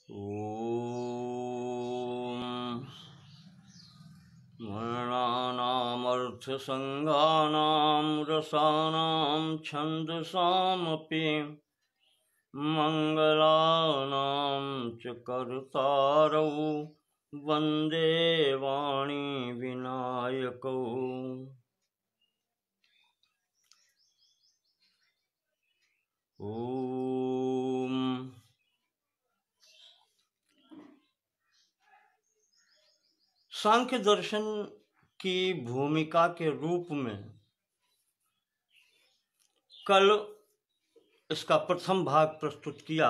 ॐ वर्णानामर्थसङ्घानां रसानां छन्दसामपि मङ्गलानां च कर्तारौ वन्दे वाणी विनायकौ। ॐ सांख्य दर्शन की भूमिका के रूप में कल इसका प्रथम भाग प्रस्तुत किया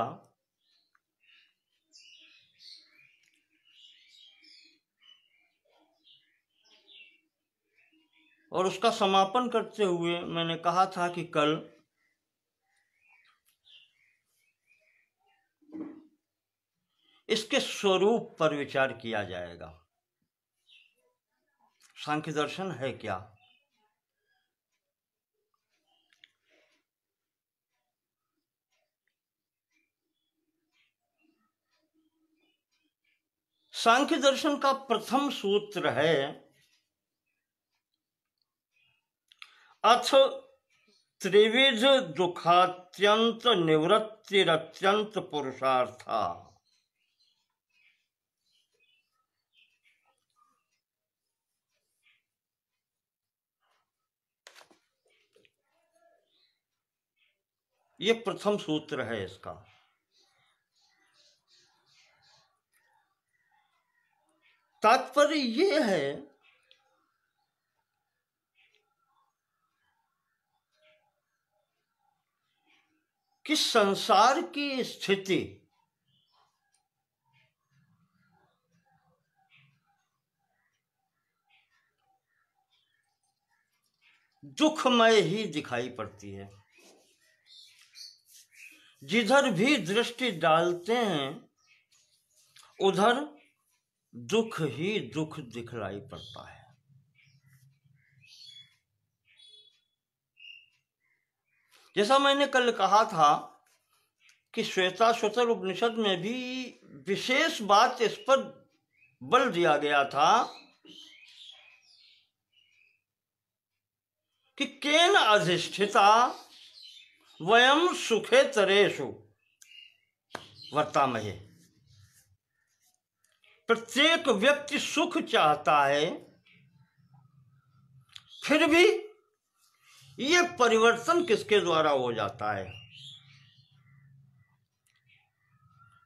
और उसका समापन करते हुए मैंने कहा था कि कल इसके स्वरूप पर विचार किया जाएगा। सांख्य दर्शन है क्या? सांख्य दर्शन का प्रथम सूत्र है अथ त्रिविध दुखात्यंत निवृत्तिरत्यंत पुरुषार्था। ये प्रथम सूत्र है इसका। तात्पर्य ये है कि संसार की स्थिति दुखमय ही दिखाई पड़ती है। जिधर भी दृष्टि डालते हैं उधर दुख ही दुख दिखलाई पड़ता है। जैसा मैंने कल कहा था कि श्वेताश्वतर उपनिषद में भी विशेष बात इस पर बल दिया गया था कि केन अधिष्ठिता वयम सुखेतरेषु वर्तामहे। प्रत्येक व्यक्ति सुख चाहता है, फिर भी ये परिवर्तन किसके द्वारा हो जाता है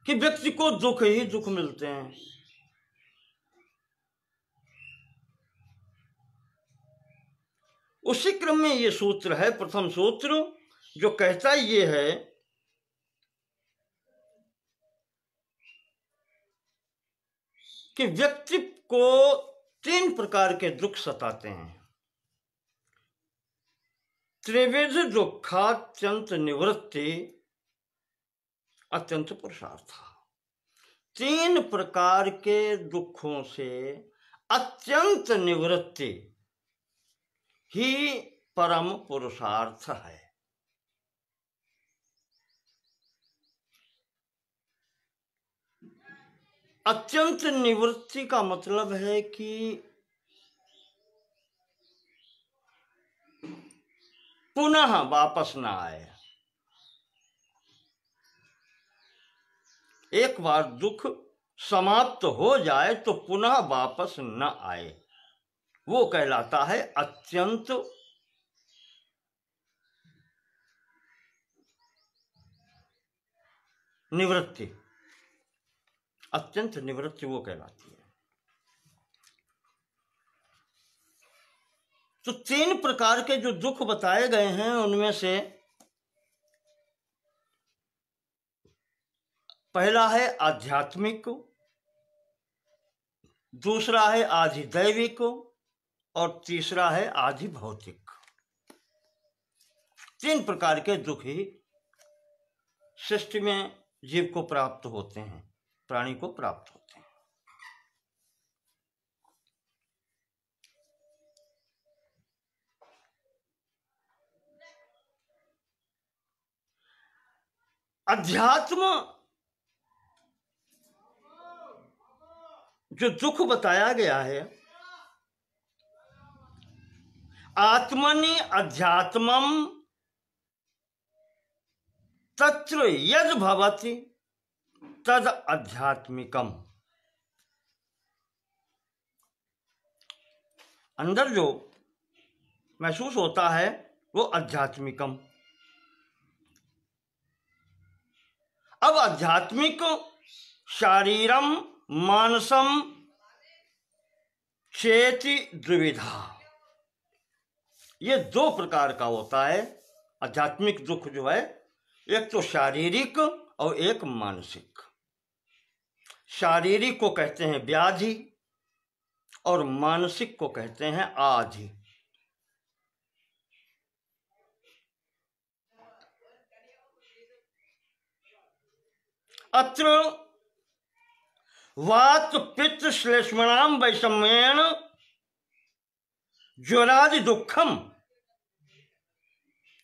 कि व्यक्ति को दुख ही दुख मिलते हैं। उसी क्रम में ये सूत्र है, प्रथम सूत्र, जो कहता ये है कि व्यक्ति को तीन प्रकार के दुख सताते हैं। त्रिविध दुखात्यंत निवृत्ति अत्यंत पुरुषार्थ। तीन प्रकार के दुखों से अत्यंत निवृत्ति ही परम पुरुषार्थ है। अत्यंत निवृत्ति का मतलब है कि पुनः वापस ना आए। एक बार दुख समाप्त हो जाए तो पुनः वापस न आए, वो कहलाता है अत्यंत निवृत्ति। अत्यंत निवृत्ति वो कहलाती है। तो तीन प्रकार के जो दुख बताए गए हैं उनमें से पहला है आध्यात्मिक, दूसरा है आधिदैविक और तीसरा है आधि भौतिक। तीन प्रकार के दुख ही सृष्टि में जीव को प्राप्त होते हैं, प्राणी को प्राप्त होते हैं। अध्यात्म जो दुख बताया गया है, आत्मनि अध्यात्मम तत्र यद भवति तद आध्यात्मिकम। अंदर जो महसूस होता है वो आध्यात्मिकम। अब आध्यात्मिक शारीरम मानसम चेति द्विविधा, ये दो प्रकार का होता है। आध्यात्मिक दुख जो है, एक तो शारीरिक और एक मानसिक। शारीरिक को कहते हैं व्याधि और मानसिक को कहते हैं आधि। अत्र वात पित्त श्लेष्मणाम वैषम्येन ज्वरादि दुखम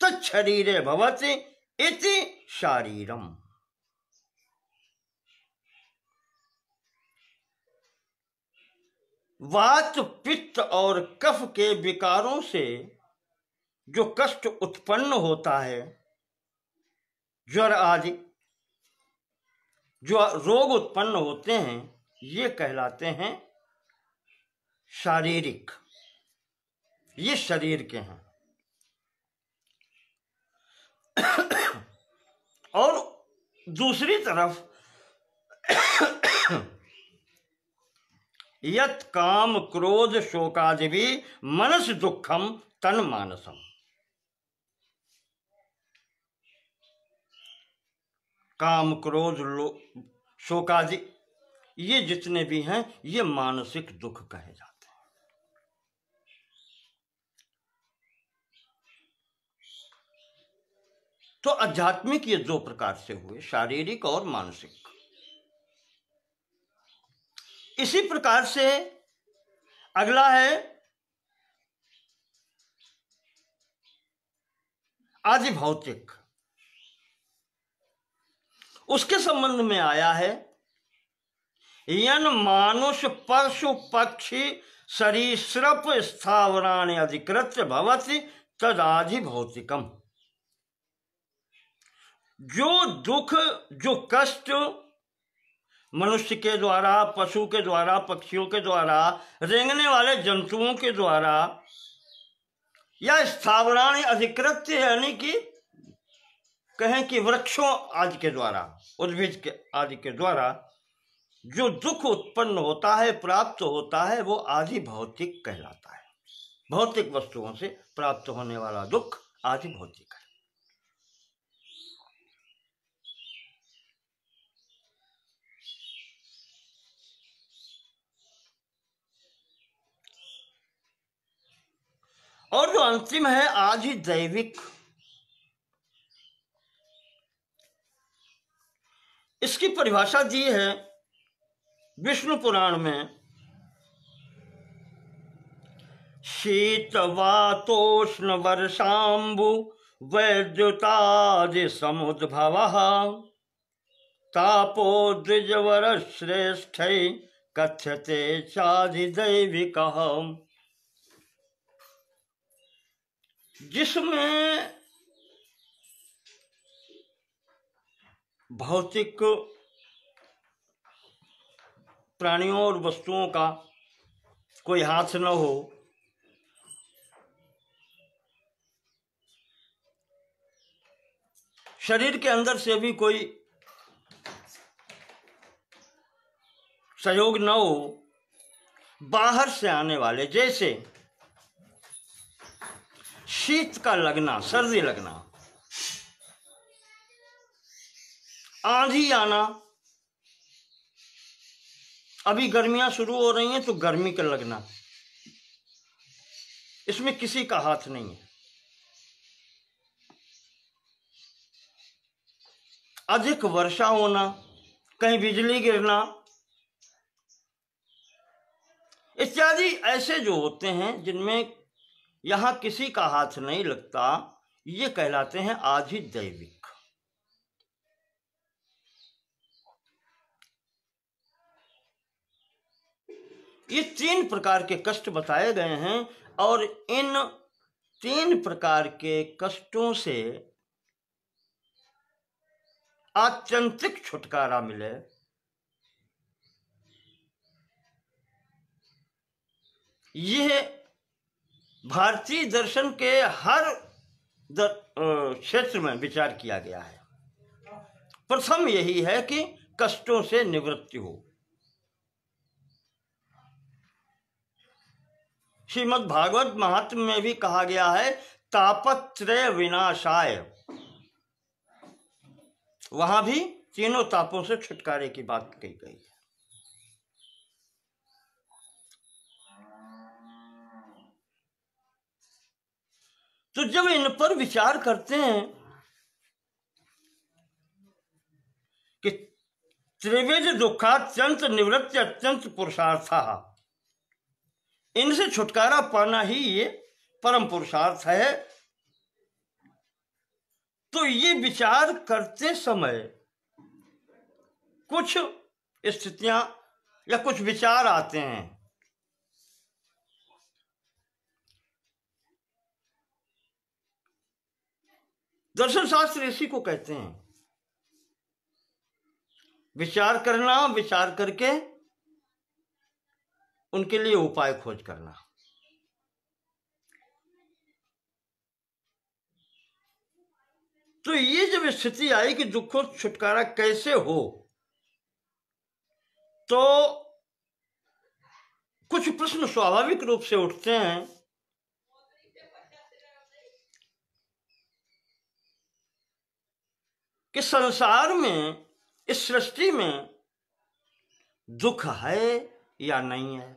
तच्छरीरे भवति इति शारीरम। वात पित्त और कफ के विकारों से जो कष्ट उत्पन्न होता है, ज्वर आदि जो रोग उत्पन्न होते हैं, ये कहलाते हैं शारीरिक, ये शरीर के हैं। और दूसरी तरफ यत् काम क्रोध शोकादि भी मनस दुखम तन मानसम। काम क्रोध शोकादि ये जितने भी हैं, ये मानसिक दुख कहे जाते हैं। तो आध्यात्मिक ये दो प्रकार से हुए, शारीरिक और मानसिक। इसी प्रकार से अगला है आदि भौतिक। उसके संबंध में आया है यन मानुष पशु पक्षी सरीसृप स्थावराणि अधिकृत्य भवति तदाधि भौतिकम। जो दुख, जो कष्ट मनुष्य के द्वारा, पशु के द्वारा, पक्षियों के द्वारा, रेंगने वाले जंतुओं के द्वारा या स्थावराणि अधिकृत्य यानी कि कहें कि वृक्षों आदि के द्वारा, उद्भिद के आदि के द्वारा जो दुख उत्पन्न होता है, प्राप्त होता है, वो आदि भौतिक कहलाता है। भौतिक वस्तुओं से प्राप्त होने वाला दुख आदि भौतिक है। और जो अंतिम है आदि दैविक, इसकी परिभाषा दी है विष्णु पुराण में। शीत वातोष्ण वर्षांबु वैद्युतादि समुद्भवः तापो द्विजवर श्रेष्ठ कथ्यते चादि दैविकः। जिसमें भौतिक प्राणियों और वस्तुओं का कोई हाथ न हो, शरीर के अंदर से भी कोई सहयोग न हो, बाहर से आने वाले, जैसे शीत का लगना, सर्दी लगना, आंधी आना, अभी गर्मियां शुरू हो रही हैं तो गर्मी का लगना, इसमें किसी का हाथ नहीं है। अधिक वर्षा होना, कहीं बिजली गिरना इत्यादि ऐसे जो होते हैं जिनमें यहां किसी का हाथ नहीं लगता, ये कहलाते हैं आदि दैविक। ये 3 प्रकार के कष्ट बताए गए हैं और इन 3 प्रकार के कष्टों से आत्यंतिक छुटकारा मिले, यह भारतीय दर्शन के हर क्षेत्र में विचार किया गया है। प्रथम यही है कि कष्टों से निवृत्ति हो। श्रीमद् भागवत महात्म्य में भी कहा गया है तापत्रय विनाशाय, वहां भी तीनों तापों से छुटकारे की बात कही गई है। तो जब इन पर विचार करते हैं कि त्रिविध दुखात्यंत निवृत्ति अत्यंत पुरुषार्थ, इनसे छुटकारा पाना ही ये परम पुरुषार्थ है, तो ये विचार करते समय कुछ स्थितियां या कुछ विचार आते हैं। दर्शन शास्त्र इसी को कहते हैं विचार करना, विचार करके उनके लिए उपाय खोज करना। तो ये जब स्थिति आई कि दुखों से छुटकारा कैसे हो, तो कुछ प्रश्न स्वाभाविक रूप से उठते हैं कि संसार में, इस सृष्टि में दुख है या नहीं है।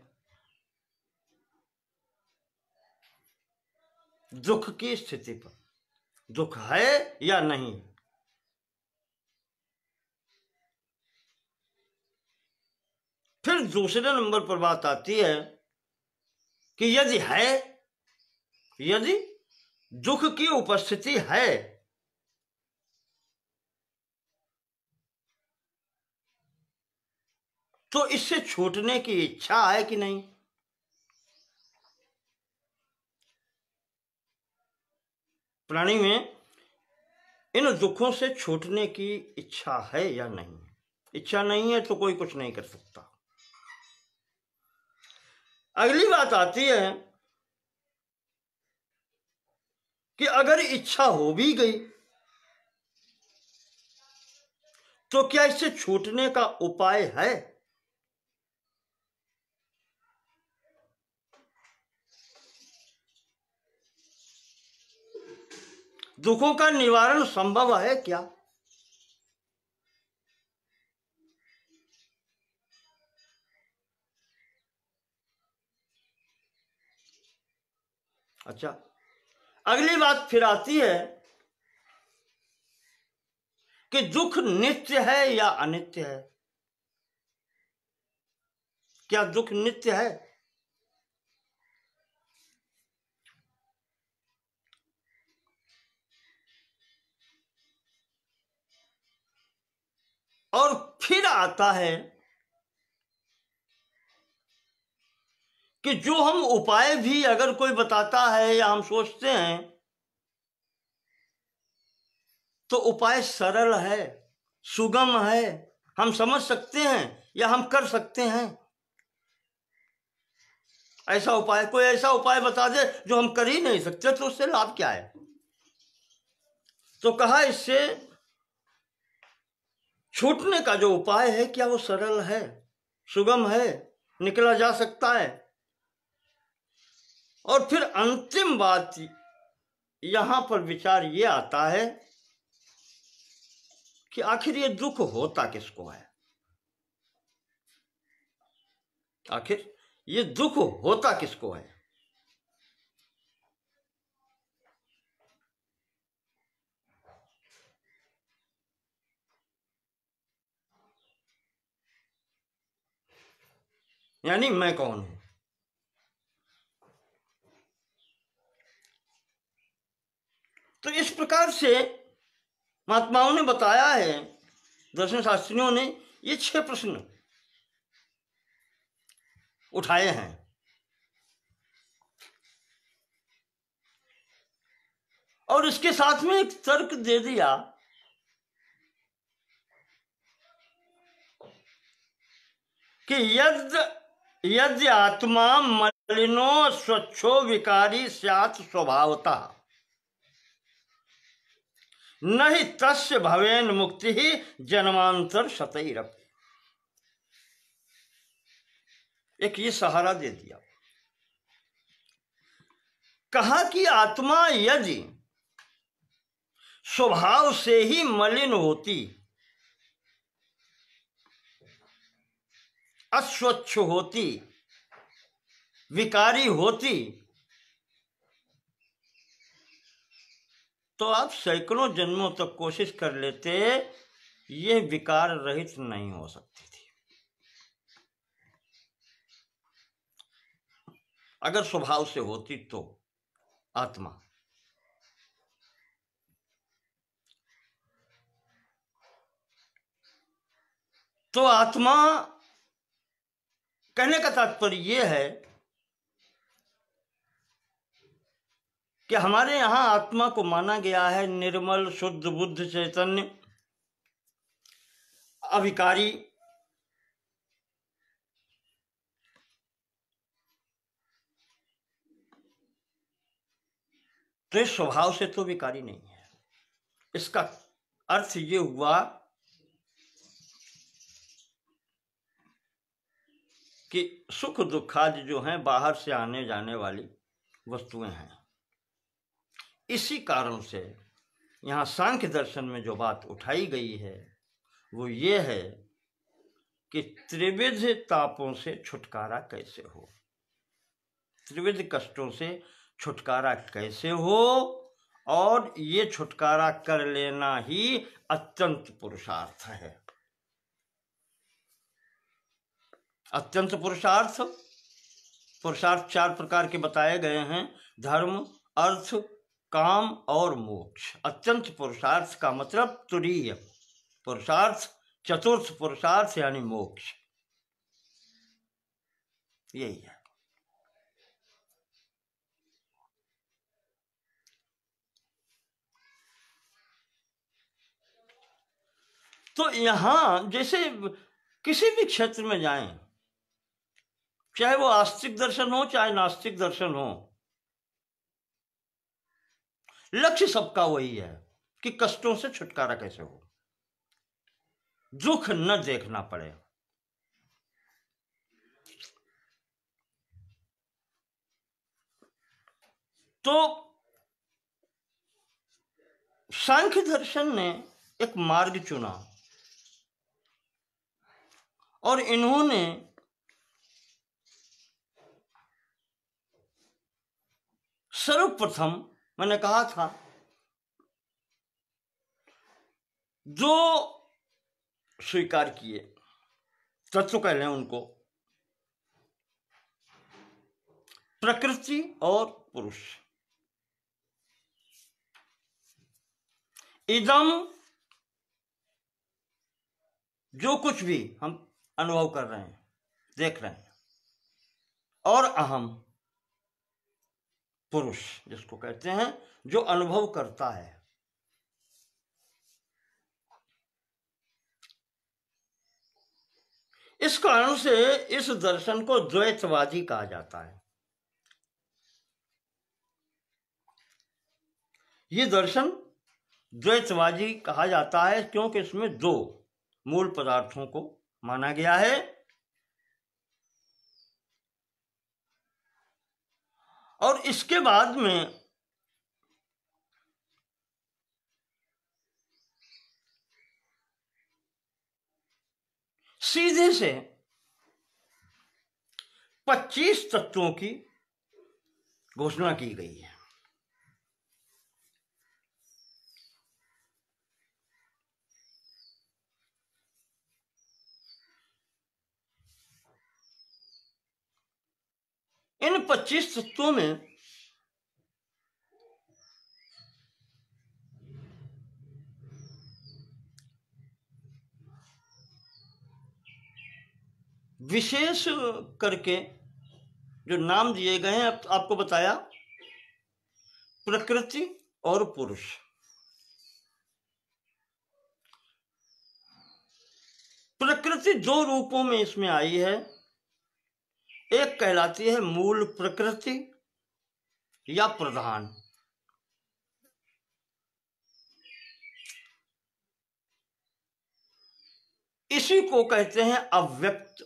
दुख की स्थिति पर दुख है या नहीं। फिर दूसरे नंबर पर बात आती है कि यदि है, यदि दुख की उपस्थिति है तो इससे छूटने की इच्छा है कि नहीं। प्राणी में इन दुखों से छूटने की इच्छा है या नहीं। इच्छा नहीं है तो कोई कुछ नहीं कर सकता। अगली बात आती है कि अगर इच्छा हो भी गई तो क्या इससे छूटने का उपाय है। दुखों का निवारण संभव है क्या। अच्छा, अगली बात फिर आती है कि दुख नित्य है या अनित्य है। क्या दुख नित्य है। और फिर आता है कि जो हम उपाय भी अगर कोई बताता है या हम सोचते हैं तो उपाय सरल है, सुगम है, हम समझ सकते हैं या हम कर सकते हैं। ऐसा उपाय, कोई ऐसा उपाय बता दे जो हम कर ही नहीं सकते तो उससे लाभ क्या है। तो कहा इससे छूटने का जो उपाय है क्या वो सरल है, सुगम है, निकला जा सकता है। और फिर अंतिम बात यहां पर विचार ये आता है कि आखिर ये दुख होता किसको है। आखिर ये दुख होता किसको है। यानी मैं कौन हूं। तो इस प्रकार से महात्माओं ने बताया है, दर्शन शास्त्रियों ने, ये 6 प्रश्न उठाए हैं। और इसके साथ में एक तर्क दे दिया कि यद्य आत्मा मलिनो स्वच्छो विकारी स्यात् स्वभावतः न ही तस्य भवेन मुक्ति ही जन्मांतर शतैरपि। एक ये सहारा दे दिया, कहा कि आत्मा यदि स्वभाव से ही मलिन होती, अस्वच्छ होती, विकारी होती, तो आप सैकड़ों जन्मों तक कोशिश कर लेते, ये विकार रहित नहीं हो सकती थी। अगर स्वभाव से होती तो आत्मा, तो आत्मा कहने का तात्पर्य यह है कि हमारे यहां आत्मा को माना गया है निर्मल शुद्ध बुद्ध चैतन्य अविकारी। तो इस स्वभाव से तो विकारी नहीं है। इसका अर्थ ये हुआ कि सुख दुखादि जो हैं बाहर से आने जाने वाली वस्तुएं हैं। इसी कारण से यहाँ सांख्य दर्शन में जो बात उठाई गई है वो ये है कि त्रिविध तापों से छुटकारा कैसे हो, त्रिविध कष्टों से छुटकारा कैसे हो, और ये छुटकारा कर लेना ही अत्यंत पुरुषार्थ है। अत्यंत पुरुषार्थ, पुरुषार्थ 4 प्रकार के बताए गए हैं, धर्म, अर्थ, काम और मोक्ष। अत्यंत पुरुषार्थ का मतलब तुरीय पुरुषार्थ, चतुर्थ पुरुषार्थ यानी मोक्ष, यही है। तो यहां जैसे किसी भी क्षेत्र में जाएं, चाहे वो आस्तिक दर्शन हो चाहे नास्तिक दर्शन हो, लक्ष्य सबका वही है कि कष्टों से छुटकारा कैसे हो, दुख न देखना पड़े। तो सांख्य दर्शन ने एक मार्ग चुना और इन्होंने सर्वप्रथम, मैंने कहा था, जो स्वीकार किए तत्व कह लें उनको, प्रकृति और पुरुष। इदम, जो कुछ भी हम अनुभव कर रहे हैं, देख रहे हैं, और अहम, पुरुष जिसको कहते हैं जो अनुभव करता है। इस कारण से इस दर्शन को द्वैतवादी कहा जाता है। ये दर्शन द्वैतवादी कहा जाता है क्योंकि इसमें 2 मूल पदार्थों को माना गया है, और इसके बाद में सीधे से 25 तत्वों की घोषणा की गई है। इन 25 तत्वों में विशेष करके जो नाम दिए गए हैं आपको बताया, प्रकृति और पुरुष। प्रकृति दो रूपों में इसमें आई है। एक कहलाती है मूल प्रकृति या प्रधान, इसी को कहते हैं अव्यक्त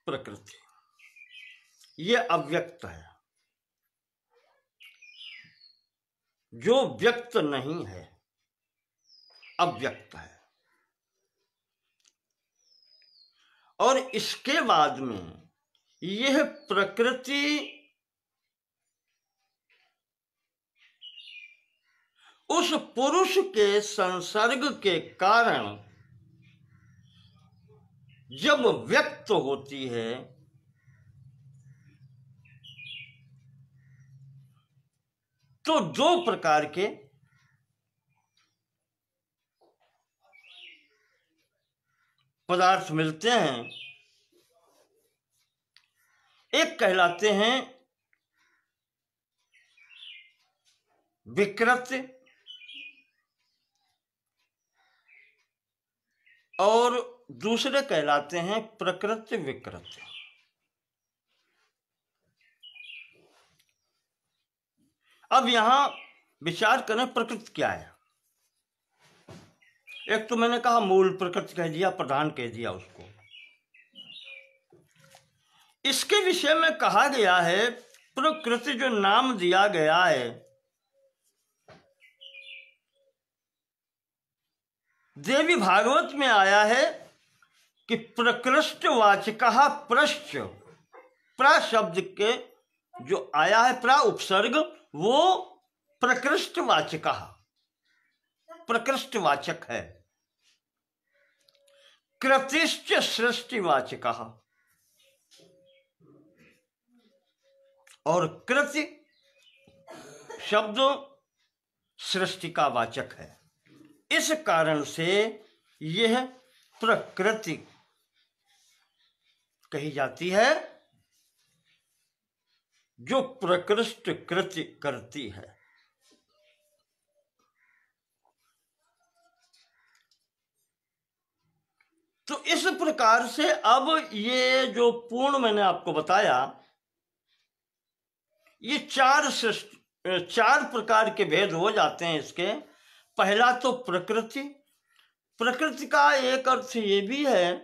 प्रकृति। ये अव्यक्त है, जो व्यक्त नहीं है, अव्यक्त है। और इसके बाद में यह प्रकृति उस पुरुष के संसर्ग के कारण जब व्यक्त होती है तो दो प्रकार के पदार्थ मिलते हैं। एक कहलाते हैं विकृत और दूसरे कहलाते हैं प्रकृति विकृत। अब यहां विचार करें प्रकृति क्या है। एक तो मैंने कहा मूल प्रकृति कह दिया, प्रधान कह दिया उसको। इसके विषय में कहा गया है, प्रकृति जो नाम दिया गया है, देवी भागवत में आया है कि प्रकृष्टवाचकः प्रश्च, प्र शब्द के जो आया है प्र उपसर्ग, वो प्रकृष्टवाचकः, प्रकृष्टवाचक है। कृतिश्च सृष्टिवाचकः, और कृति शब्द सृष्टि का वाचक है। इस कारण से यह प्रकृति कही जाती है, जो प्रकृष्ट कृति करती है। तो इस प्रकार से अब ये जो पूर्ण मैंने आपको बताया, ये चार प्रकार के भेद हो जाते हैं इसके। पहला तो प्रकृति। प्रकृति का एक अर्थ ये भी है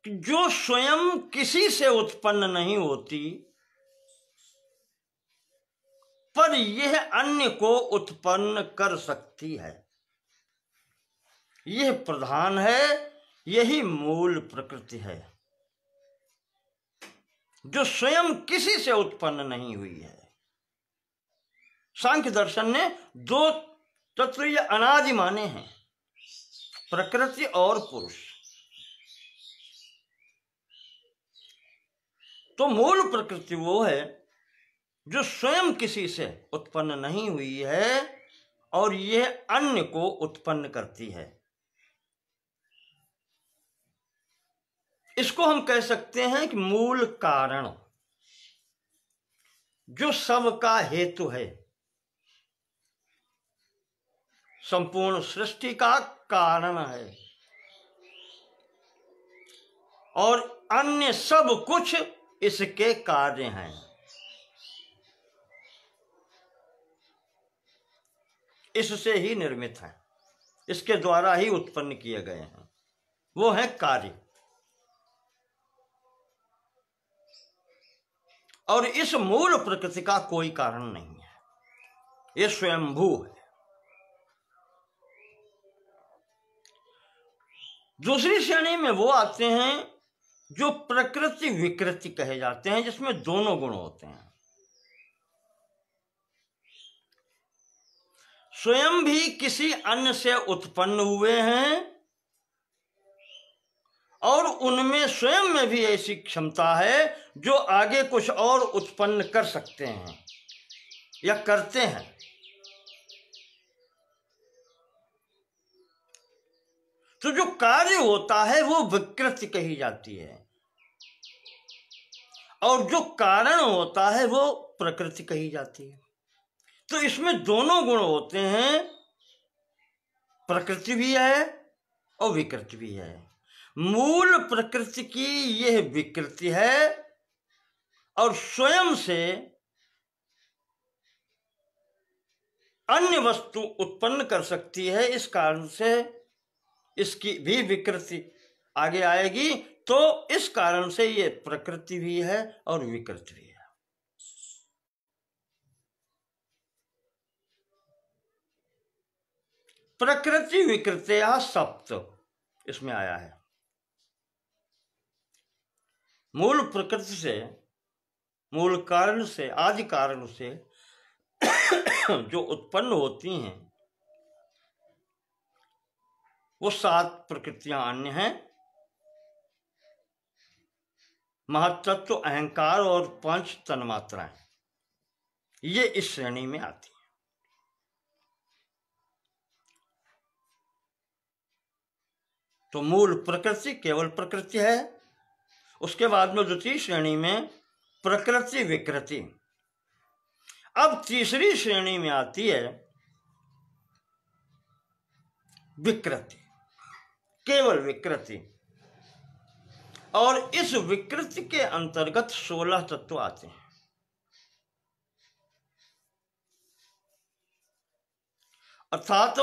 कि जो स्वयं किसी से उत्पन्न नहीं होती, पर यह अन्य को उत्पन्न कर सकती है, यह प्रधान है, यही मूल प्रकृति है, जो स्वयं किसी से उत्पन्न नहीं हुई है। सांख्य दर्शन ने दो तत्व ये अनादि माने हैं, प्रकृति और पुरुष। तो मूल प्रकृति वो है जो स्वयं किसी से उत्पन्न नहीं हुई है और यह अन्य को उत्पन्न करती है। इसको हम कह सकते हैं कि मूल कारण, जो सबका हेतु है, संपूर्ण सृष्टि का कारण है, और अन्य सब कुछ इसके कार्य हैं। इससे ही निर्मित है, इसके द्वारा ही उत्पन्न किए गए हैं, वो है कार्य। और इस मूल प्रकृति का कोई कारण नहीं है, ये स्वयंभू है। दूसरी श्रेणी में वो आते हैं जो प्रकृति विकृति कहे जाते हैं, जिसमें दोनों गुण होते हैं। स्वयं भी किसी अन्य से उत्पन्न हुए हैं और उनमें स्वयं में भी ऐसी क्षमता है जो आगे कुछ और उत्पन्न कर सकते हैं या करते हैं। तो जो कार्य होता है वो विकृति कही जाती है। और जो कारण होता है वो प्रकृति कही जाती है। तो इसमें दोनों गुण होते हैं, प्रकृति भी है और विकृति भी है। मूल प्रकृति की यह विकृति है और स्वयं से अन्य वस्तु उत्पन्न कर सकती है, इस कारण से इसकी भी विकृति आगे आएगी। तो इस कारण से ये प्रकृति भी है और विकृति भी है। प्रकृति विकृतयः सप्त इसमें आया है। मूल प्रकृति से, मूल कारण से, आदि कारण से जो उत्पन्न होती हैं वो 7 प्रकृतियां अन्य हैं। महत्तत्व, अहंकार और 5 तन्मात्राएं, ये इस श्रेणी में आती हैं। तो मूल प्रकृति केवल प्रकृति है। उसके बाद में द्वितीय श्रेणी में प्रकृति विकृति। अब तीसरी श्रेणी में आती है विकृति, केवल विकृति। और इस विकृति के अंतर्गत 16 तत्व आते हैं। अर्थात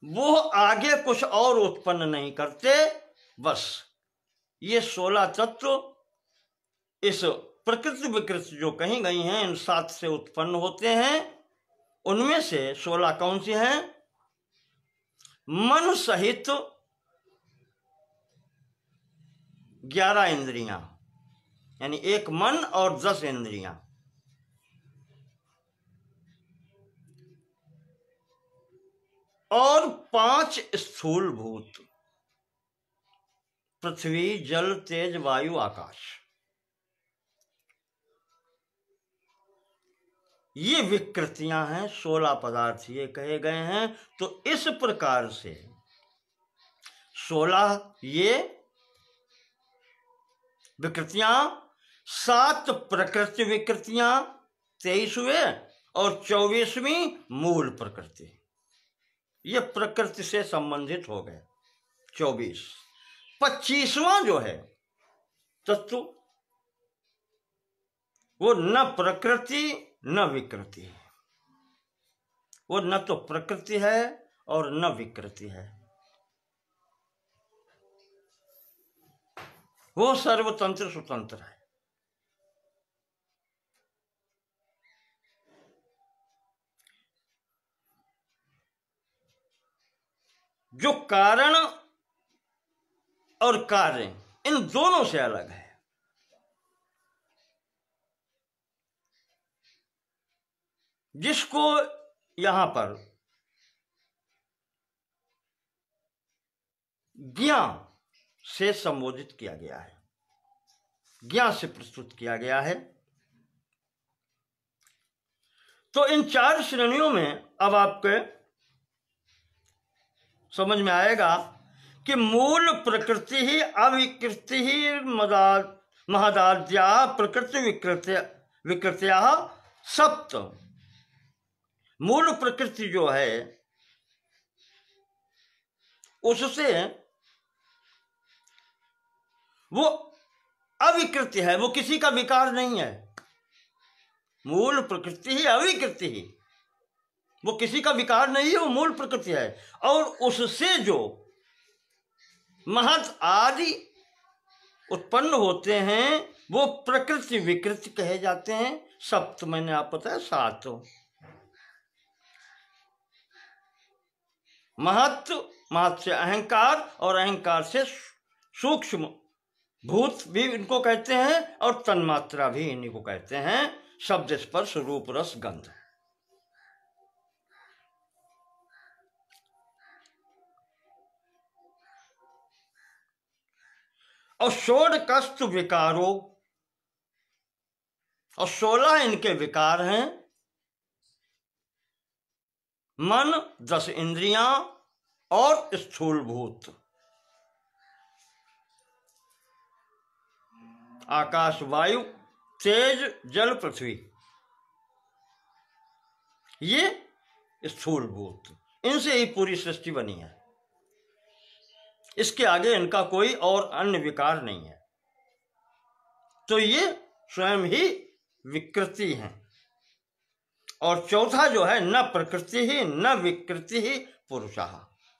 वो आगे कुछ और उत्पन्न नहीं करते, बस ये 16 तत्व इस प्रकृति विकृति जो कही गई हैं इन 7 से उत्पन्न होते हैं। उनमें से 16 कौन सी हैं? मन सहित 11 इंद्रियां, यानी एक मन और 10 इंद्रियां, और 5 स्थूल भूत, पृथ्वी, जल, तेज, वायु, आकाश। ये विकृतियां हैं, 16 पदार्थ ये कहे गए हैं। तो इस प्रकार से 16 ये विकृतियां, 7 प्रकृति विकृतियां, 23 हुए, और 24वीं मूल प्रकृति। ये प्रकृति से संबंधित हो गए 24। 25वां जो है तत्व, वो न प्रकृति न विकृति है। वो न तो प्रकृति है और न विकृति है। वो सर्वतंत्र स्वतंत्र है। जो कारण और कार्य इन दोनों से अलग है। जिसको यहां पर ज्ञान से संबोधित किया गया है, ज्ञान से प्रस्तुत किया गया है। तो इन 4 श्रेणियों में अब आपके समझ में आएगा कि मूल प्रकृति ही अविकृति ही महदाद्या प्रकृति विकृत्या सप्त। मूल प्रकृति जो है उससे वो अविकृति है, वो किसी का विकार नहीं है। मूल प्रकृति ही अविकृति ही, वो किसी का विकार नहीं है, वो मूल प्रकृति है। और उससे जो महत् आदि उत्पन्न होते हैं वो प्रकृति विकृति कहे जाते हैं। सप्त मैंने आप पता है 7। महत् से अहंकार, और अहंकार से सूक्ष्म भूत भी इनको कहते हैं, और तन्मात्रा भी इन्हीं को कहते हैं। शब्द स्पर्श रूप रस गंध। और षोडकस्त विकारो, और 16 इनके विकार हैं। मन, 10 इंद्रियां और स्थूल भूत। आकाश वायु तेज जल पृथ्वी, ये स्थूल भूत, इनसे ही पूरी सृष्टि बनी है। इसके आगे इनका कोई और अन्य विकार नहीं है। तो ये स्वयं ही विकृति हैं। और चौथा जो है, न प्रकृति ही न विकृति ही पुरुषः,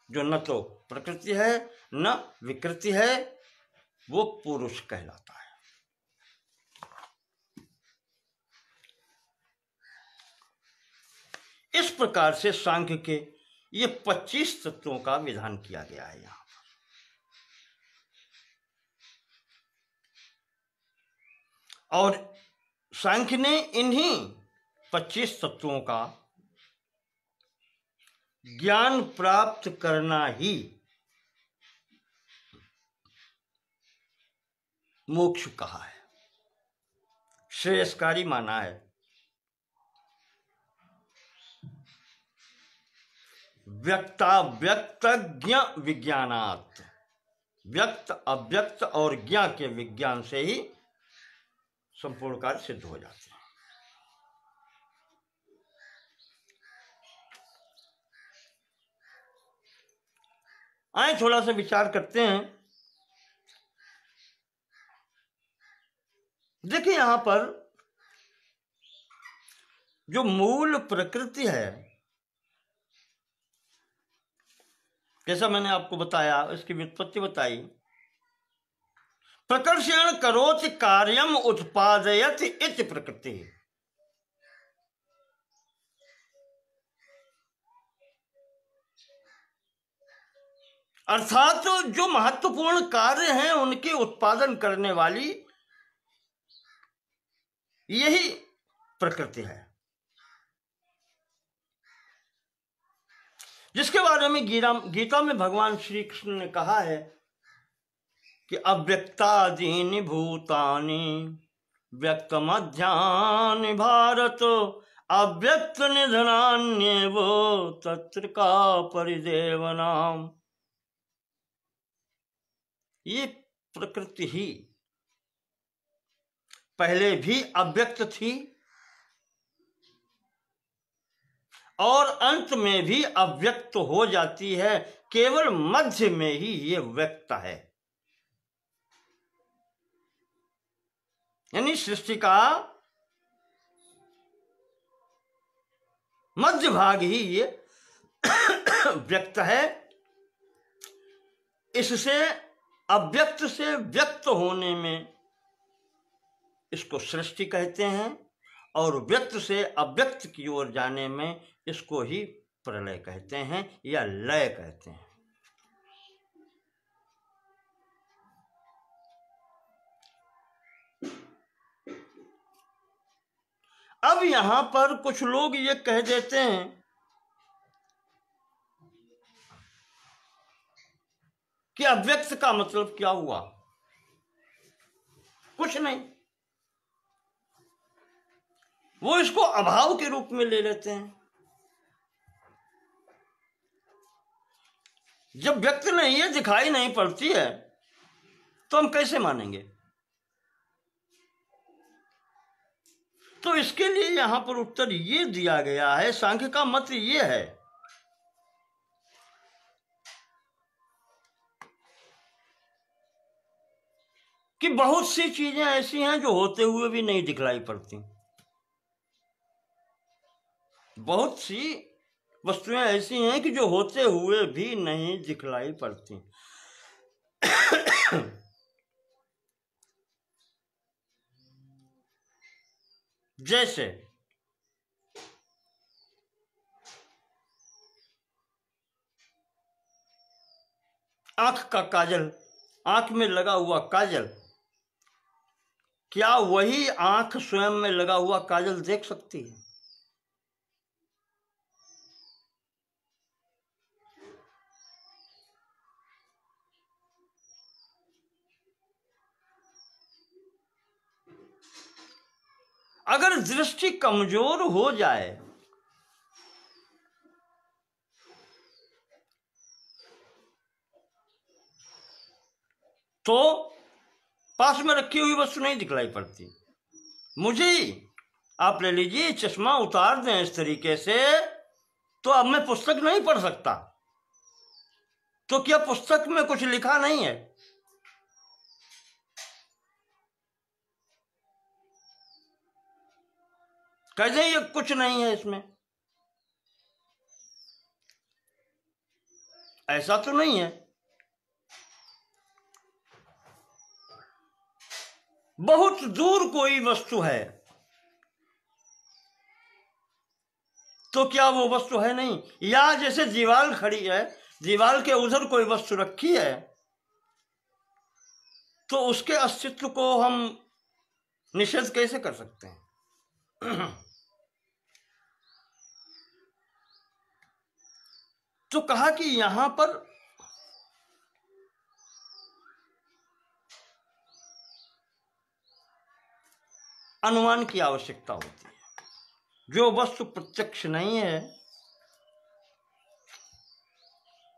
जो न तो प्रकृति है न विकृति है, वो पुरुष कहलाता है। इस प्रकार से सांख्य के ये 25 तत्वों का विधान किया गया है यहां पर। और सांख्य ने इन्हीं 25 तत्वों का ज्ञान प्राप्त करना ही मोक्ष कहा है, श्रेयस्कारी माना है। व्यक्ताव्यक्तज्ञ विज्ञानात्, व्यक्त अव्यक्त और ज्ञ के विज्ञान से ही संपूर्ण कार्य सिद्ध हो जाते हैं। आए थोड़ा सा विचार करते हैं। देखिए यहां पर जो मूल प्रकृति है, जैसा मैंने आपको बताया, इसकी व्युत्पत्ति बताई। प्रकर्षण करोति कार्यम उत्पादयति इति प्रकृति, अर्थात जो महत्वपूर्ण कार्य हैं उनके उत्पादन करने वाली यही प्रकृति है, जिसके बारे में गीता में भगवान श्री कृष्ण ने कहा है कि अव्यक्तादीनि भूतानि व्यक्तमध्यानि भारत अव्यक्त निधनान्येव तत्र का परिदेवनाम। ये प्रकृति ही पहले भी अव्यक्त थी और अंत में भी अव्यक्त हो जाती है, केवल मध्य में ही ये व्यक्त है। यानी सृष्टि का मध्य भाग ही ये व्यक्त है। इससे अव्यक्त से व्यक्त होने में इसको सृष्टि कहते हैं, और व्यक्त से अव्यक्त की ओर जाने में इसको ही प्रलय कहते हैं या लय कहते हैं। अब यहां पर कुछ लोग ये कह देते हैं कि अव्यक्त का मतलब क्या हुआ? कुछ नहीं, वो इसको अभाव के रूप में ले लेते हैं। जब व्यक्त नहीं है, दिखाई नहीं पड़ती है, तो हम कैसे मानेंगे? तो इसके लिए यहां पर उत्तर ये दिया गया है, सांख्य का मत ये है कि बहुत सी चीजें ऐसी हैं जो होते हुए भी नहीं दिखलाई पड़ती। बहुत सी वस्तुएं ऐसी हैं कि जो होते हुए भी नहीं दिखलाई पड़ती। जैसे आंख का काजल, आंख में लगा हुआ काजल, क्या वही आंख स्वयं में लगा हुआ काजल देख सकती है? अगर दृष्टि कमजोर हो जाए तो पास में रखी हुई वस्तु नहीं दिखलाई पड़ती। मुझे आप ले लीजिए, चश्मा उतार दें इस तरीके से तो अब मैं पुस्तक नहीं पढ़ सकता। तो क्या पुस्तक में कुछ लिखा नहीं है? कैसे ये कुछ नहीं है इसमें? ऐसा तो नहीं है। बहुत दूर कोई वस्तु है तो क्या वो वस्तु है नहीं? या जैसे दीवार खड़ी है, दीवार के उधर कोई वस्तु रखी है तो उसके अस्तित्व को हम निषेध कैसे कर सकते हैं? तो कहा कि यहां पर अनुमान की आवश्यकता होती है। जो वस्तु प्रत्यक्ष नहीं है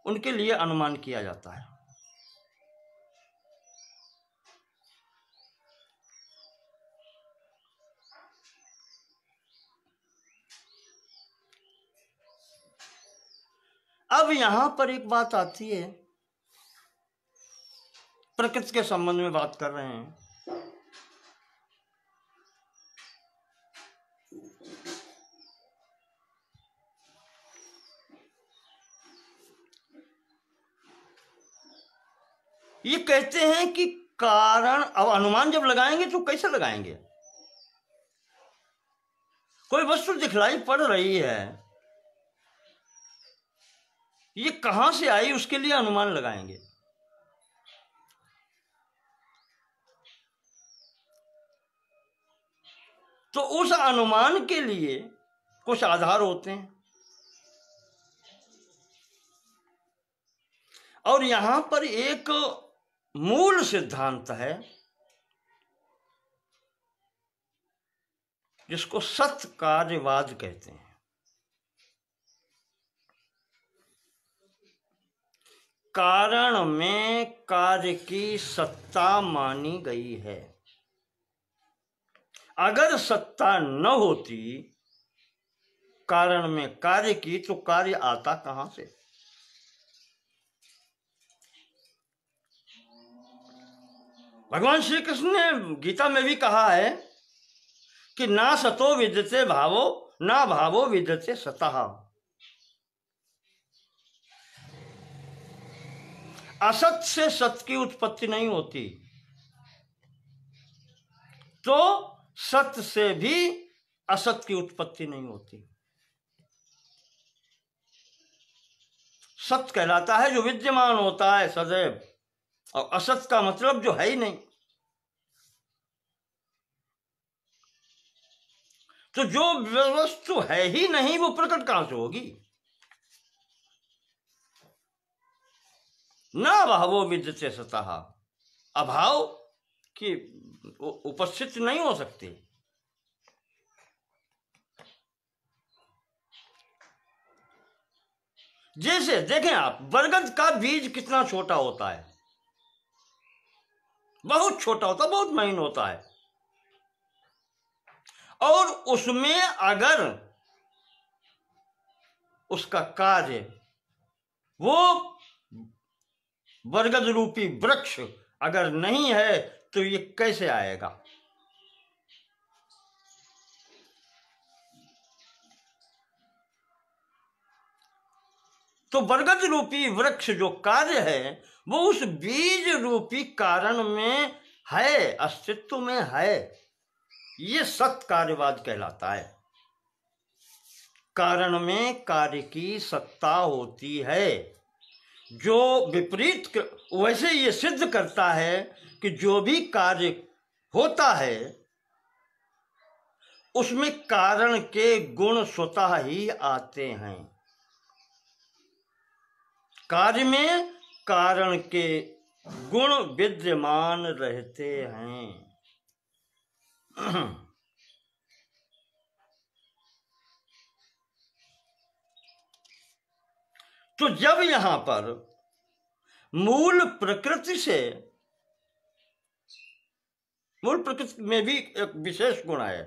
उनके लिए अनुमान किया जाता है। अब यहां पर एक बात आती है, प्रकृति के संबंध में बात कर रहे हैं। ये कहते हैं कि कारण, अब अनुमान जब लगाएंगे तो कैसे लगाएंगे? कोई वस्तु दिखलाई पड़ रही है, ये कहां से आई उसके लिए अनुमान लगाएंगे। तो उस अनुमान के लिए कुछ आधार होते हैं और यहां पर एक मूल सिद्धांत है जिसको सत्य कार्यवाद कहते हैं। कारण में कार्य की सत्ता मानी गई है। अगर सत्ता न होती कारण में कार्य की तो कार्य आता कहां से? भगवान श्री कृष्ण ने गीता में भी कहा है कि ना सतो विद्यते भावो ना भावो विद्यते सतः। असत से सत्य की उत्पत्ति नहीं होती तो सत्य से भी असत की उत्पत्ति नहीं होती। सत्य कहलाता है जो विद्यमान होता है सदैव, और असत का मतलब जो है ही नहीं। तो जो वस्तु है ही नहीं वो प्रकट कहां से होगी? न अभावो विद्यते सतः, अभाव की उपस्थित नहीं हो सकती। जैसे देखें आप, बरगद का बीज कितना छोटा होता है, बहुत छोटा होता है, बहुत महीन होता है, और उसमें अगर उसका कार्य वो बरगद रूपी वृक्ष अगर नहीं है तो ये कैसे आएगा? तो बरगद रूपी वृक्ष जो कार्य है वो उस बीज रूपी कारण में है, अस्तित्व में है। ये सत्य कार्यवाद कहलाता है। कारण में कार्य की सत्ता होती है। जो विपरीत, वैसे ये सिद्ध करता है कि जो भी कार्य होता है उसमें कारण के गुण स्वतः ही आते हैं। कार्य में कारण के गुण विद्यमान रहते हैं। तो जब यहां पर मूल प्रकृति से मूल प्रकृति में भी एक विशेष गुण है।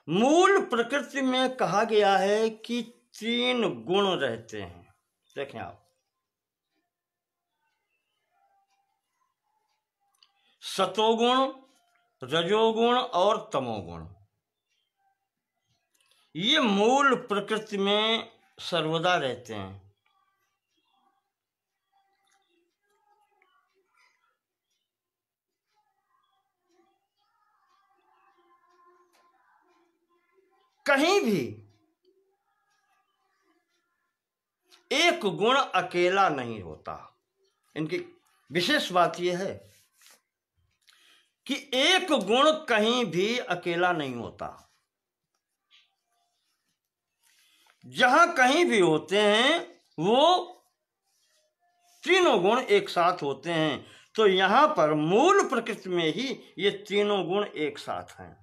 मूल प्रकृति में कहा गया है कि 3 गुण रहते हैं। देखें आप, सतोगुण, रजोगुण और तमोगुण। ये मूल प्रकृति में सर्वदा रहते हैं। कहीं भी एक गुण अकेला नहीं होता। इनकी विशेष बात यह है कि एक गुण कहीं भी अकेला नहीं होता। जहां कहीं भी होते हैं वो तीनों गुण एक साथ होते हैं। तो यहां पर मूल प्रकृति में ही ये तीनों गुण एक साथ हैं।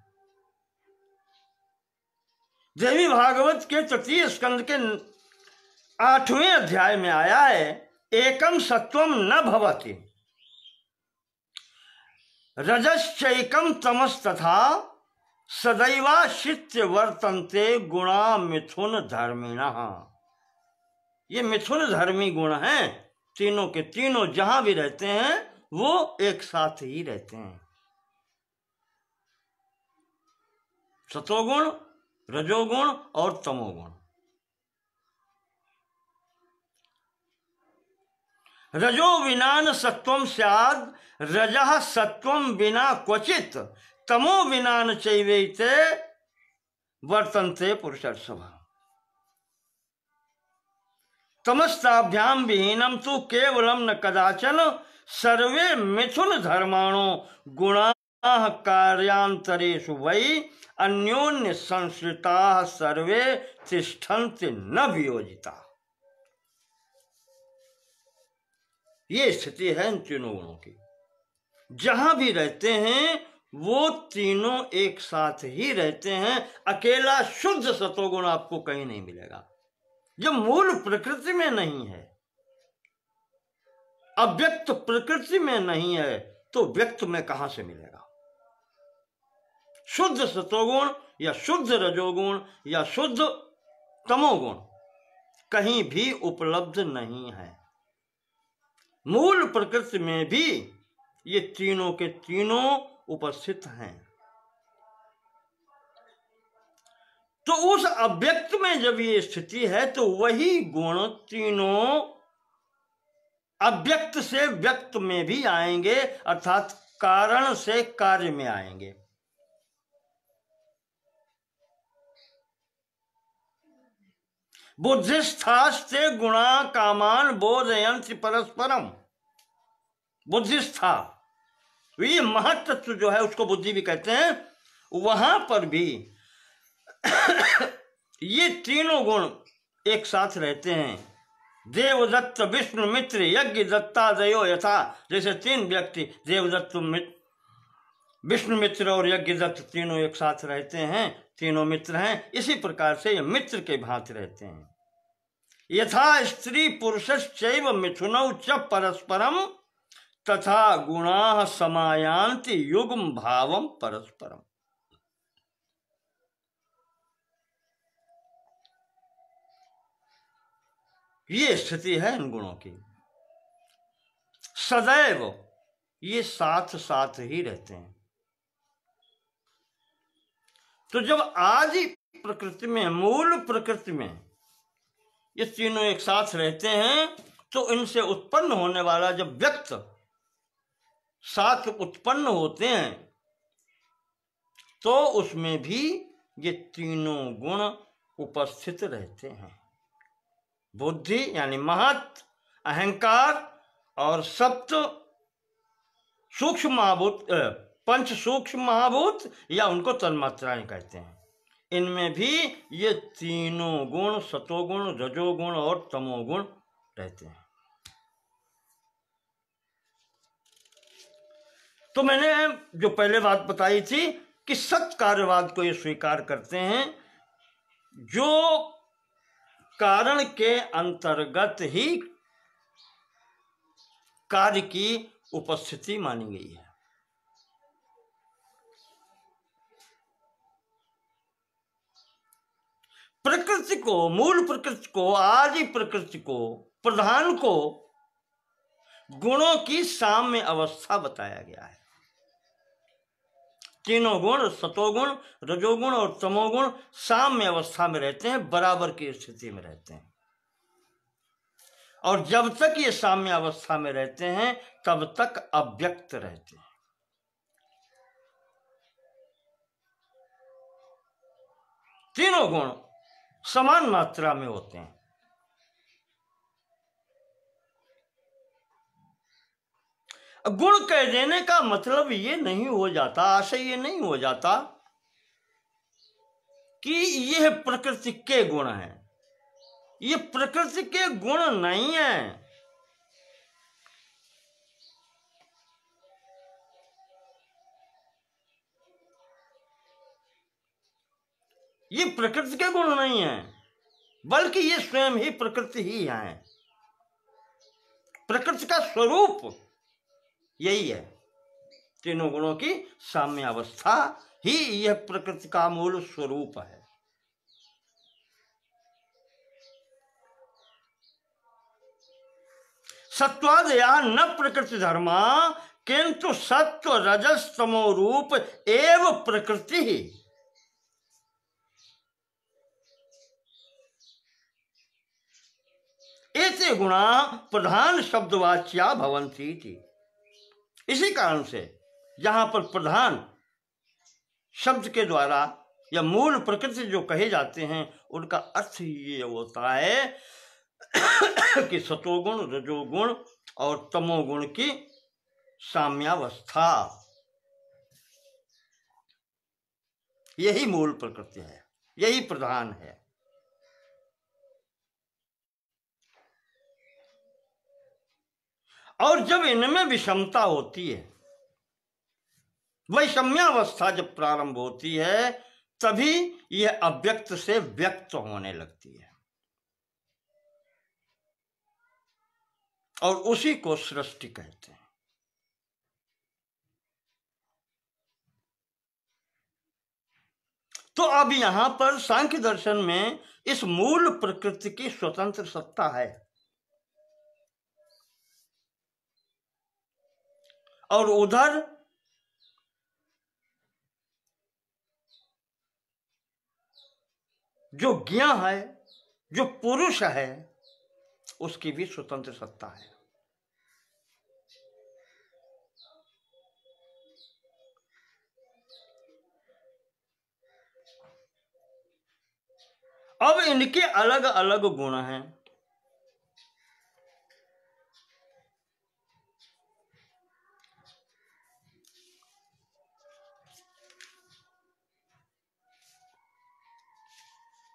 देवी भागवत के तृतीय स्कंद के 8वें अध्याय में आया है, एकम सत्वम न भवति रजश्चैकम तमस्तथा सदैवाश्रित्य वर्तन्ते गुणा मिथुन धर्मिणः। ये मिथुन धर्मी गुण हैं। तीनों के तीनों जहां भी रहते हैं वो एक साथ ही रहते हैं। सतोगुण, रजोगुण और तमोगुण। रजो विना सत्वम स्याद, रजः सत्वम विना क्वचित, तमो विना न चैवैते वर्तन्ते पुरुषर्षभ। तमस्ताभ्याम विहीनम तु केवलम न कदाचन, सर्वे मिथुन धर्माणो गुणाः कार्यांतरेषु वै अन्योन्य संश्रिताः सर्वे तिष्ठन्ति न वियोजिता। ये स्थिति है इन तीनों गुणों की। जहां भी रहते हैं वो तीनों एक साथ ही रहते हैं। अकेला शुद्ध सतोगुण आपको कहीं नहीं मिलेगा। जो मूल प्रकृति में नहीं है, अव्यक्त प्रकृति में नहीं है, तो व्यक्त में कहां से मिलेगा? शुद्ध सतोगुण या शुद्ध रजोगुण या शुद्ध तमोगुण कहीं भी उपलब्ध नहीं है। मूल प्रकृति में भी ये तीनों के तीनों उपस्थित हैं। तो उस अव्यक्त में जब ये स्थिति है तो वही गुण तीनों अव्यक्त से व्यक्त में भी आएंगे, अर्थात कारण से कार्य में आएंगे। बुद्धिस्थास्ते गुणा कामान बोधयन्ति परस्परम। बुद्धिस्था, ये महत्त्व जो है उसको बुद्धि भी कहते हैं। वहां पर भी ये तीनों गुण एक साथ रहते हैं। देवदत्त, विष्णु मित्र, यज्ञ दत्तादयो यथा। जैसे 3 व्यक्ति देवदत्त, विष्णु मित्र और यज्ञ दत्त तीनों एक साथ रहते हैं, तीनों मित्र हैं, इसी प्रकार से ये मित्र के भांति रहते हैं। यथा स्त्री पुरुषश्चैव मिथुनौ च परस्परम तथा गुणाः समायान्ति युग्म भावम परस्परम। ये स्थिति है इन गुणों की। सदैव ये साथ साथ ही रहते हैं। तो जब आदि प्रकृति में, मूल प्रकृति में ये तीनों एक साथ रहते हैं तो इनसे उत्पन्न होने वाला जब व्यक्त साथ उत्पन्न होते हैं तो उसमें भी ये तीनों गुण उपस्थित रहते हैं। बुद्धि यानी महत्, अहंकार और सप्त सूक्ष्म महाभूत, 5 सूक्ष्म महाभूत या उनको तन्मात्राएं कहते हैं। इनमें भी ये तीनों गुण, सतोगुण, रजोगुण और तमोगुण रहते हैं। तो मैंने जो पहले बात बताई थी कि सत्कार्यवाद को ये स्वीकार करते हैं जो कारण के अंतर्गत ही कार्य की उपस्थिति मानी गई है। प्रकृति को, मूल प्रकृति को, आदि प्रकृति को, प्रधान को गुणों की साम्य अवस्था बताया गया है। तीनों गुण, सतोगुण, रजोगुण और तमोगुण साम्य अवस्था में रहते हैं, बराबर की स्थिति में रहते हैं। और जब तक ये साम्य अवस्था में रहते हैं तब तक अव्यक्त रहते हैं। तीनों गुण समान मात्रा में होते हैं। गुण कह देने का मतलब ये नहीं हो जाता, आशय ये नहीं हो जाता कि यह प्रकृति के गुण हैं। ये प्रकृति के गुण नहीं है, ये प्रकृति के गुण नहीं है, बल्कि ये स्वयं ही प्रकृति ही है। प्रकृति का स्वरूप यही है। तीनों गुणों की साम्य अवस्था ही यह प्रकृति का मूल स्वरूप है। सत्वादया न प्रकृति धर्मा किंतु सत्व रजस तमो रूप एव प्रकृति ही। ऐसे गुणा प्रधान शब्दवाच्या भवन्ति थी। इसी कारण से जहां पर प्रधान शब्द के द्वारा या मूल प्रकृति जो कहे जाते हैं उनका अर्थ ये होता है कि सतोगुण, रजोगुण और तमोगुण की साम्यावस्था, यही मूल प्रकृति है, यही प्रधान है। और जब इनमें विषमता होती है, वैषम्यावस्था जब प्रारंभ होती है, तभी यह अव्यक्त से व्यक्त होने लगती है और उसी को सृष्टि कहते हैं। तो अब यहां पर सांख्य दर्शन में इस मूल प्रकृति की स्वतंत्र सत्ता है और उधर जो ज्ञ है, जो पुरुष है, उसकी भी स्वतंत्र सत्ता है। अब इनके अलग अलग गुण हैं।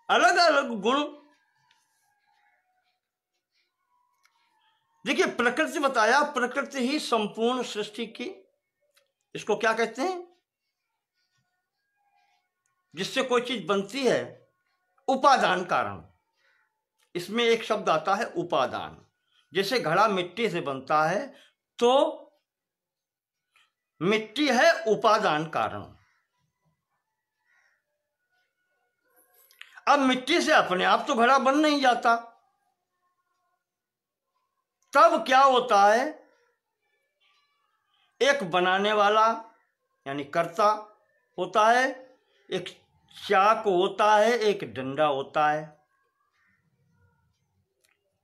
अलग अलग गुण, देखिए प्रकृति बताया, प्रकृति ही संपूर्ण सृष्टि की, इसको क्या कहते हैं, जिससे कोई चीज बनती है, उपादान कारण। इसमें एक शब्द आता है उपादान। जैसे घड़ा मिट्टी से बनता है तो मिट्टी है उपादान कारण। अब मिट्टी से अपने आप तो घड़ा बन नहीं जाता, तब क्या होता है, एक बनाने वाला यानी कर्ता होता है, एक चाक होता है, एक डंडा होता है।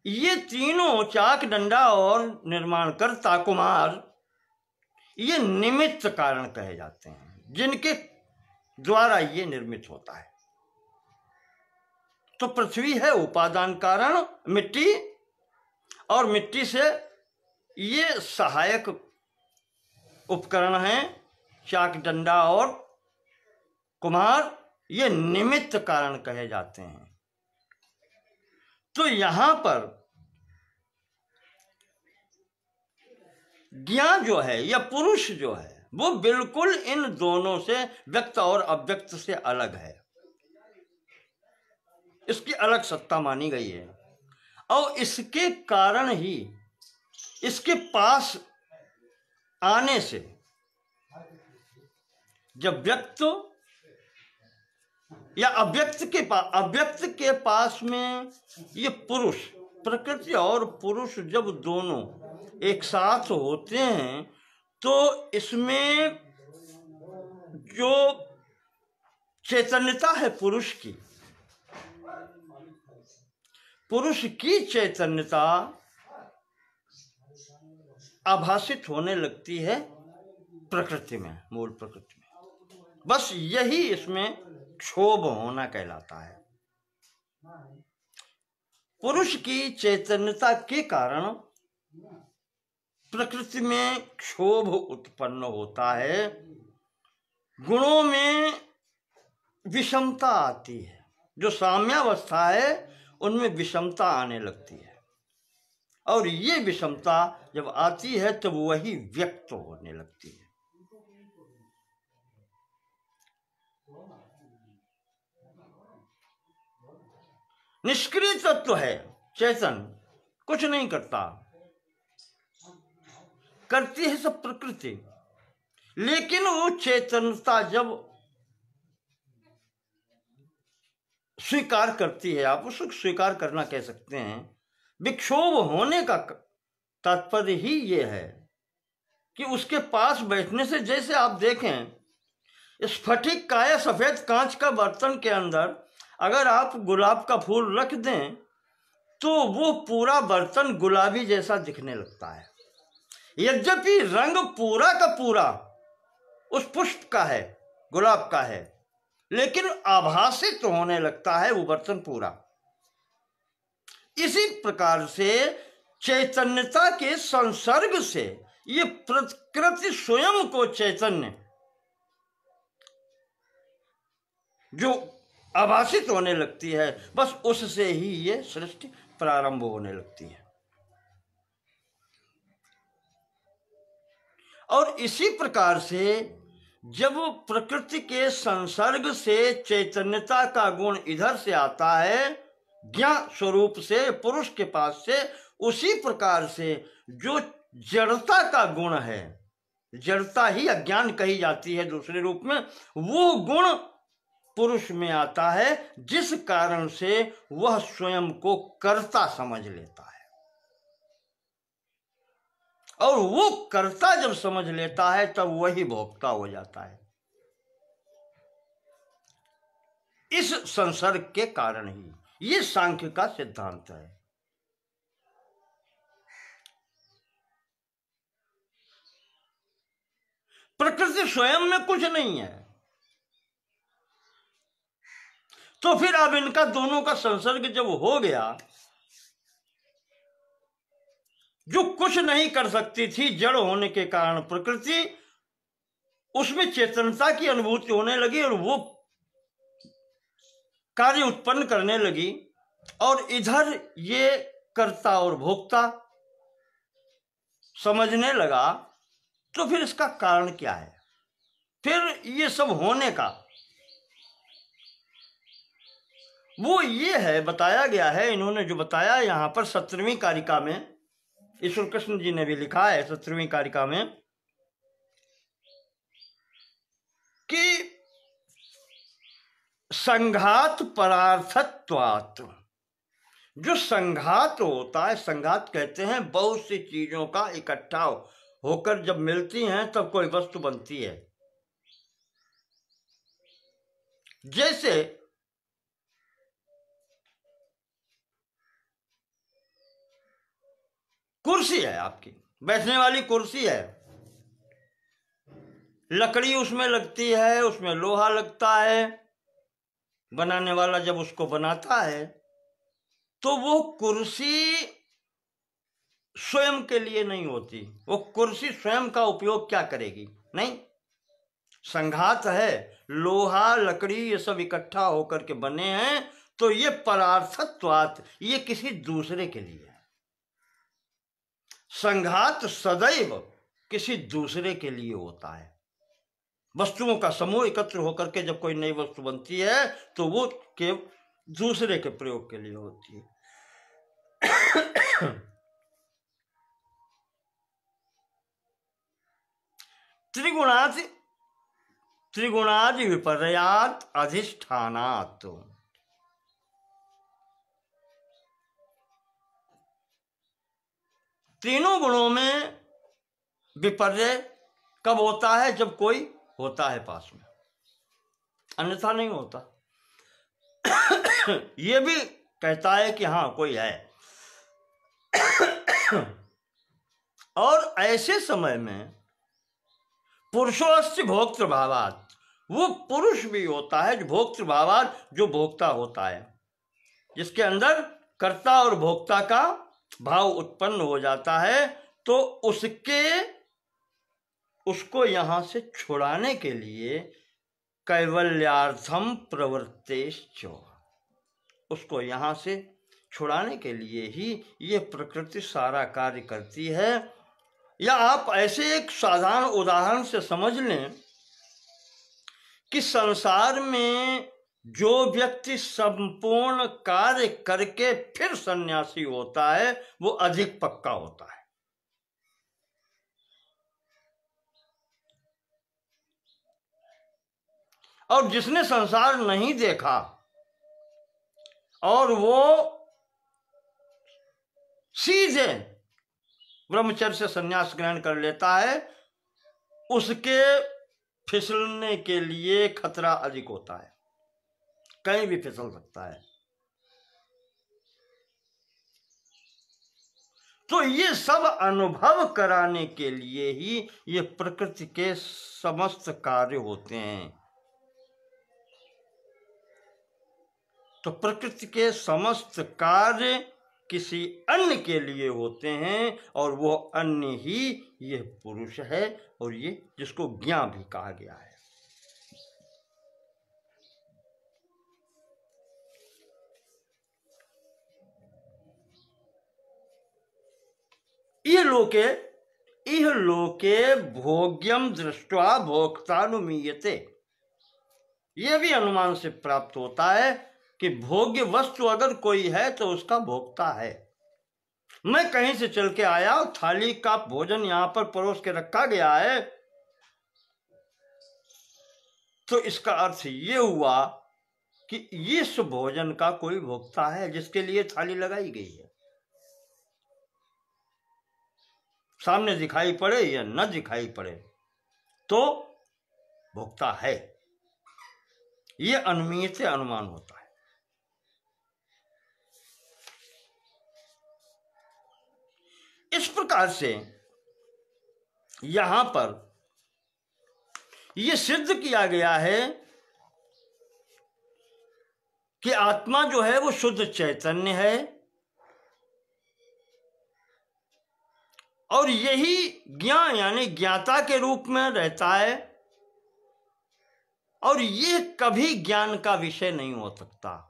ये तीनों, चाक, डंडा और निर्माणकर्ता कुम्हार, ये निमित्त कारण कहे जाते हैं, जिनके द्वारा ये निर्मित होता है। तो पृथ्वी है उपादान कारण, मिट्टी, और मिट्टी से ये सहायक उपकरण हैं, चाक, डंडा और कुम्हार, ये निमित्त कारण कहे जाते हैं। तो यहां पर ज्ञान जो है या पुरुष जो है वो बिल्कुल इन दोनों से, व्यक्त और अव्यक्त से अलग है, इसकी अलग सत्ता मानी गई है। और इसके कारण ही, इसके पास आने से, जब व्यक्त या अव्यक्त के पास में ये पुरुष, प्रकृति और पुरुष जब दोनों एक साथ होते हैं तो इसमें जो चैतन्यता है पुरुष की चैतन्यता आभासित होने लगती है प्रकृति में, मूल प्रकृति में। बस यही इसमें क्षोभ होना कहलाता है। पुरुष की चैतन्यता के कारण प्रकृति में क्षोभ उत्पन्न होता है, गुणों में विषमता आती है, जो साम्यावस्था है उनमें विषमता आने लगती है, और ये विषमता जब आती है तब वही व्यक्त होने लगती है। निष्क्रिय तत्व है चेतन, कुछ नहीं करता, करती है सब प्रकृति। लेकिन वो चेतनता जब स्वीकार करती है, आप उसको स्वीकार करना कह सकते हैं, विक्षोभ होने का तात्पर्य ही ये है कि उसके पास बैठने से, जैसे आप देखें स्फटिक का या सफेद कांच का बर्तन के अंदर अगर आप गुलाब का फूल रख दें तो वो पूरा बर्तन गुलाबी जैसा दिखने लगता है, यद्यपि रंग पूरा का पूरा उस पुष्प का है, गुलाब का है, लेकिन आभासित तो होने लगता है वो बर्तन पूरा। इसी प्रकार से चैतन्यता के संसर्ग से ये प्रकृति स्वयं को चैतन्य जो आभासित होने लगती है, बस उससे ही ये सृष्टि प्रारंभ होने लगती है। और इसी प्रकार से जब प्रकृति के संसर्ग से चैतन्यता का गुण इधर से आता है ज्ञान स्वरूप से पुरुष के पास से, उसी प्रकार से जो जड़ता का गुण है, जड़ता ही अज्ञान कही जाती है दूसरे रूप में, वो गुण पुरुष में आता है, जिस कारण से वह स्वयं को कर्ता समझ लेता है। और वो कर्ता जब समझ लेता है तब वही भोक्ता हो जाता है, इस संसर्ग के कारण ही। ये सांख्य का सिद्धांत है। प्रकृति स्वयं में कुछ नहीं है, तो फिर अब इनका दोनों का संसर्ग जब हो गया, जो कुछ नहीं कर सकती थी जड़ होने के कारण प्रकृति, उसमें चेतनता की अनुभूति होने लगी और वो कार्य उत्पन्न करने लगी, और इधर ये कर्ता और भोक्ता समझने लगा। तो फिर इसका कारण क्या है? फिर ये सब होने का वो ये है, बताया गया है, इन्होंने जो बताया यहां पर 17वीं कारिका में, ईश्वर कृष्ण जी ने भी लिखा है 17वीं कारिका में कि संघात परार्थत्वात्, जो संघात होता है, संघात कहते हैं बहुत सी चीजों का इकट्ठा होकर जब मिलती हैं तब कोई वस्तु बनती है। जैसे कुर्सी है, आपकी बैठने वाली कुर्सी है, लकड़ी उसमें लगती है, उसमें लोहा लगता है, बनाने वाला जब उसको बनाता है तो वो कुर्सी स्वयं के लिए नहीं होती। वो कुर्सी स्वयं का उपयोग क्या करेगी? नहीं, संघात है, लोहा लकड़ी ये सब इकट्ठा होकर के बने हैं, तो ये परार्थत्वात्, ये किसी दूसरे के लिए है। संघात सदैव किसी दूसरे के लिए होता है। वस्तुओं का समूह एकत्र होकर के जब कोई नई वस्तु बनती है तो वो केवल दूसरे के प्रयोग के लिए होती है। त्रिगुणात् त्रिगुणादि विपर्यात अधिष्ठानात्। तीनों गुणों में विपर्य कब होता है? जब कोई होता है पास में, अन्यथा नहीं होता। ये भी कहता है कि हाँ कोई है। और ऐसे समय में पुरुषोऽस्ति भोक्तृ भावात्, वो पुरुष भी होता है जो भोक्तृ भावात्, जो भोक्ता होता है, जिसके अंदर कर्ता और भोक्ता का भाव उत्पन्न हो जाता है। तो उसको यहां से छुड़ाने के लिए कैवल्यार्थम प्रवृत्तेश्च, उसको यहां से छुड़ाने के लिए ही ये प्रकृति सारा कार्य करती है। या आप ऐसे एक साधारण उदाहरण से समझ लें कि संसार में जो व्यक्ति संपूर्ण कार्य करके फिर सन्यासी होता है वो अधिक पक्का होता है। और जिसने संसार नहीं देखा और वो सीधे ब्रह्मचर्य से संन्यास ग्रहण कर लेता है, उसके फिसलने के लिए खतरा अधिक होता है, कहीं भी फिसल सकता है। तो ये सब अनुभव कराने के लिए ही ये प्रकृति के समस्त कार्य होते हैं। तो प्रकृति के समस्त कार्य किसी अन्य के लिए होते हैं और वो अन्य ही ये पुरुष है, और ये जिसको ज्ञान भी कहा गया है। इह लोके भोग्यम दृष्ट्वा भोक्तानुमीयते, ये भी अनुमान से प्राप्त होता है कि भोग्य वस्तु अगर कोई है तो उसका भोक्ता है। मैं कहीं से चल के आया और थाली का भोजन यहां पर परोस के रखा गया है, तो इसका अर्थ ये हुआ कि इस भोजन का कोई भोक्ता है जिसके लिए थाली लगाई गई है। सामने दिखाई पड़े या न दिखाई पड़े तो भोक्ता है। ये अनुमीय से अनुमान होता है। इस प्रकार से यहां पर यह सिद्ध किया गया है कि आत्मा जो है वो शुद्ध चैतन्य है, और यही ज्ञान यानी ज्ञाता के रूप में रहता है, और ये कभी ज्ञान का विषय नहीं हो सकता।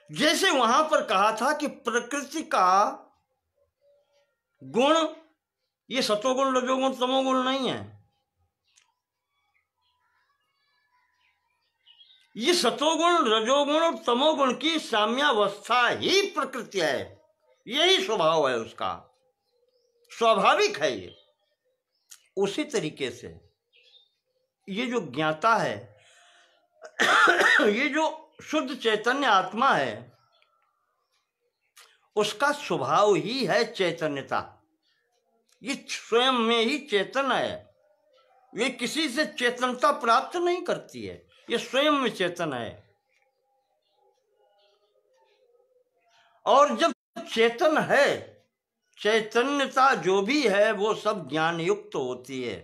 जैसे वहां पर कहा था कि प्रकृति का गुण ये सतोगुण रजोगुण तमोगुण नहीं है, ये सतोगुण रजोगुण और तमोगुण की साम्यावस्था ही प्रकृति है, यही स्वभाव है उसका, स्वाभाविक है ये। उसी तरीके से ये जो ज्ञाता है ये जो शुद्ध चैतन्य आत्मा है उसका स्वभाव ही है चैतन्यता। ये स्वयं में ही चेतन है, ये किसी से चेतनता प्राप्त नहीं करती है, ये स्वयं में चेतन है। और जब चेतन है, चैतन्यता जो भी है वो सब ज्ञान युक्त होती है।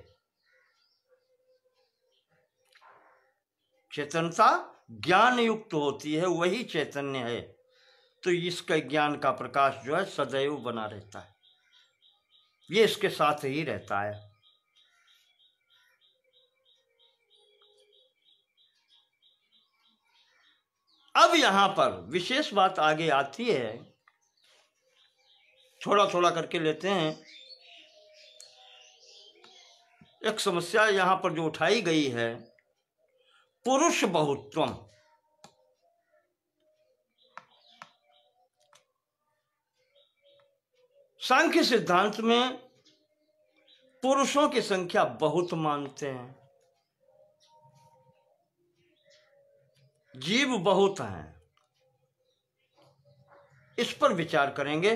चेतनता ज्ञान युक्त होती है, वही चैतन्य है। तो इसका ज्ञान का प्रकाश जो है सदैव बना रहता है, ये इसके साथ ही रहता है। अब यहां पर विशेष बात आगे आती है, थोड़ा थोड़ा करके लेते हैं। एक समस्या यहां पर जो उठाई गई है, पुरुष बहुत्वम। सांख्य सिद्धांत में पुरुषों की संख्या बहुत मानते हैं, जीव बहुत हैं। इस पर विचार करेंगे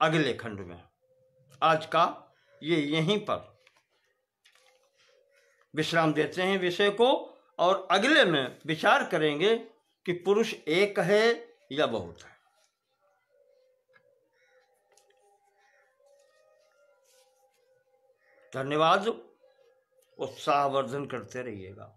अगले खंड में। आज का ये यहीं पर विश्राम देते हैं विषय को, और अगले में विचार करेंगे कि पुरुष एक है या बहुत है। धन्यवाद। उत्साहवर्धन करते रहिएगा।